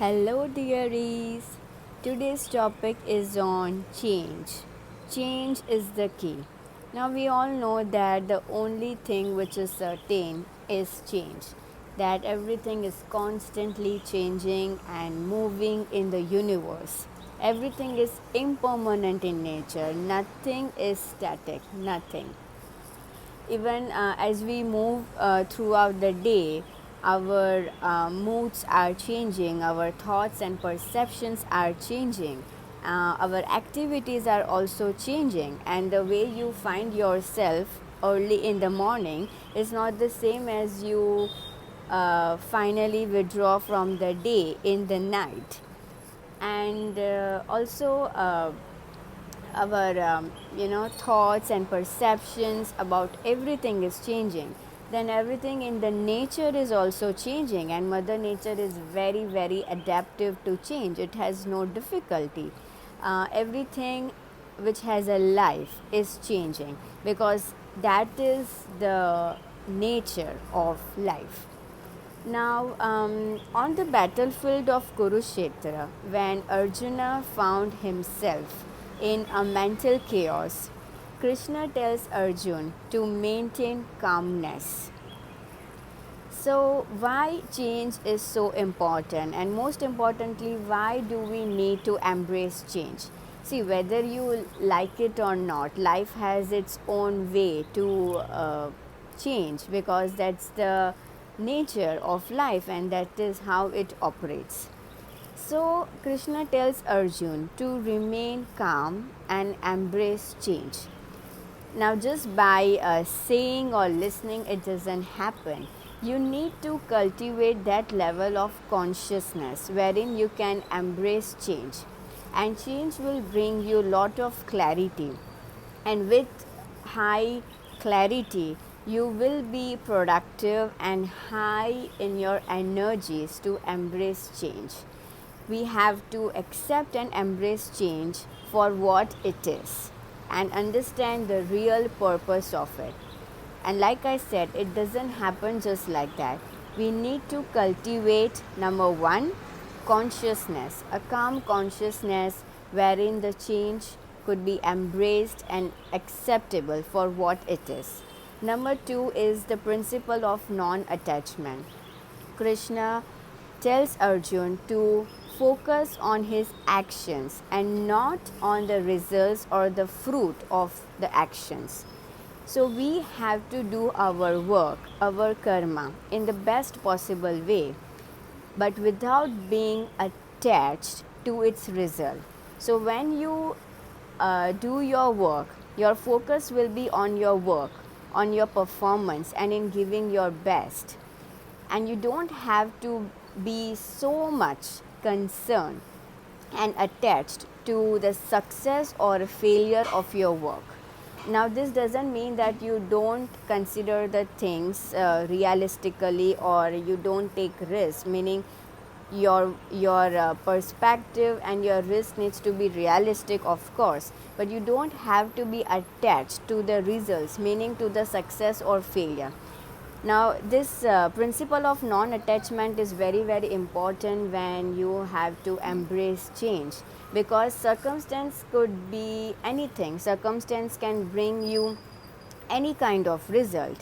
Hello, dearies. Today's topic is on change. Change is the key. Now, we all know that the only thing which is certain is change, that everything is constantly changing and moving in the universe. Everything is impermanent in nature, nothing is static, nothing. Even as we move throughout the day, our moods are changing, our thoughts and perceptions are changing, our activities are also changing, and the way you find yourself early in the morning is not the same as you finally withdraw from the day in the night. And also our thoughts and perceptions about everything is changing, then everything in the nature is also changing, and mother nature is very very adaptive to change. It has no difficulty. Everything which has a life is changing because that is the nature of life. Now, on the battlefield of Kurukshetra, when Arjuna found himself in a mental chaos, Krishna tells Arjun to maintain calmness. So, why change is so important, and most importantly, why do we need to embrace change? See, whether you like it or not, life has its own way to change because that's the nature of life and that is how it operates. So, Krishna tells Arjun to remain calm and embrace change. Now, just by saying or listening, it doesn't happen. You need to cultivate that level of consciousness wherein you can embrace change, and change will bring you lot of clarity. And with high clarity, you will be productive and high in your energies to embrace change. We have to accept and embrace change for what it is and understand the real purpose of it. And like I said, it doesn't happen just like that. We need to cultivate, number one, consciousness, a calm consciousness wherein the change could be embraced and acceptable for what it is. Number two is the principle of non attachment. Krishna tells Arjun to focus on his actions and not on the results or the fruit of the actions. So we have to do our work, our karma, in the best possible way, but without being attached to its result. So when you do your work, your focus will be on your work, on your performance, and in giving your best. And you don't have to be so much concerned and attached to the success or failure of your work. Now, this doesn't mean that you don't consider the things realistically or you don't take risks, meaning your perspective and your risk needs to be realistic, of course, but you don't have to be attached to the results, meaning to the success or failure. Now, this principle of non attachment is very, very important when you have to embrace change, because circumstance could be anything. Circumstance can bring you any kind of result,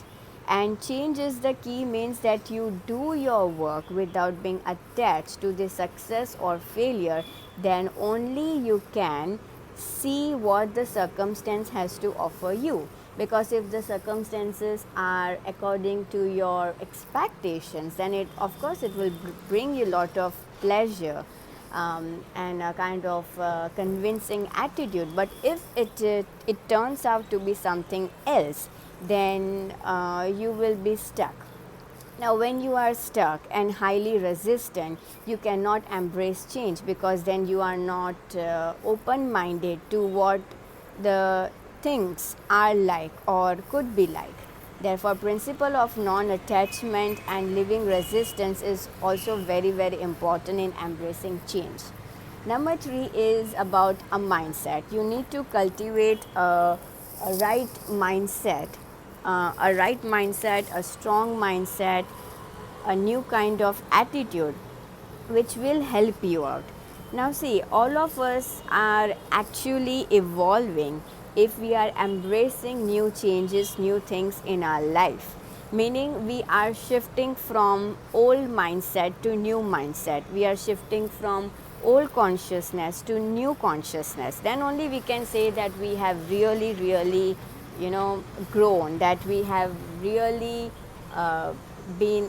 and change is the key, means that you do your work without being attached to the success or failure. Then only you can see what the circumstance has to offer you, because if the circumstances are according to your expectations, then it, of course, it will bring you a lot of pleasure and a kind of convincing attitude. But if it turns out to be something else, then you will be stuck. Now, when you are stuck and highly resistant, you cannot embrace change, because then you are not open minded to what the things are like or could be like. Therefore, principle of non attachment and living resistance is also very very important in embracing change. Number three is about a mindset. You need to cultivate a right mindset, a strong mindset, a new kind of attitude which will help you out. Now, see, all of us are actually evolving if we are embracing new changes, new things in our life. Meaning, we are shifting from old mindset to new mindset. We are shifting from old consciousness to new consciousness. Then only we can say that we have really, grown, that we have really uh, been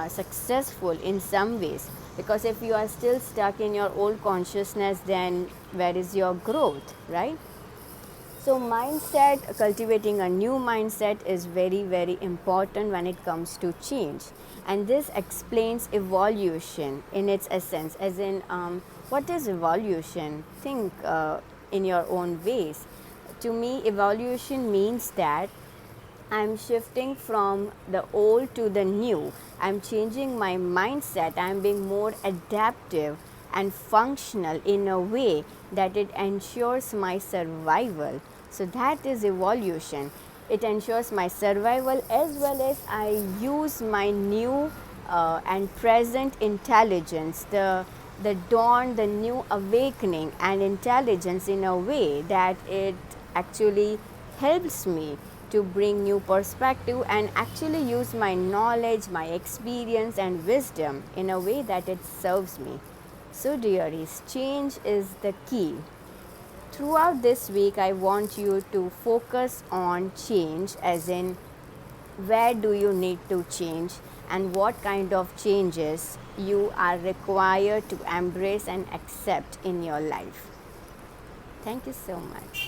successful in some ways. Because if you are still stuck in your old consciousness, then where is your growth, right? So mindset, cultivating a new mindset is very important when it comes to change. And this explains evolution in its essence, as in, what is evolution? Think in your own ways. To me, evolution means that I'm shifting from the old to the new. I'm changing my mindset. I'm being more adaptive and functional in a way that it ensures my survival. So that is evolution. It ensures my survival, as well as I use my new and present intelligence, the dawn, the new awakening and intelligence, in a way that it actually helps me to bring new perspective and actually use my knowledge, my experience and wisdom in a way that it serves me. So dearies, change is the key. Throughout this week, I want you to focus on change, as in, where do you need to change and what kind of changes you are required to embrace and accept in your life. Thank you so much.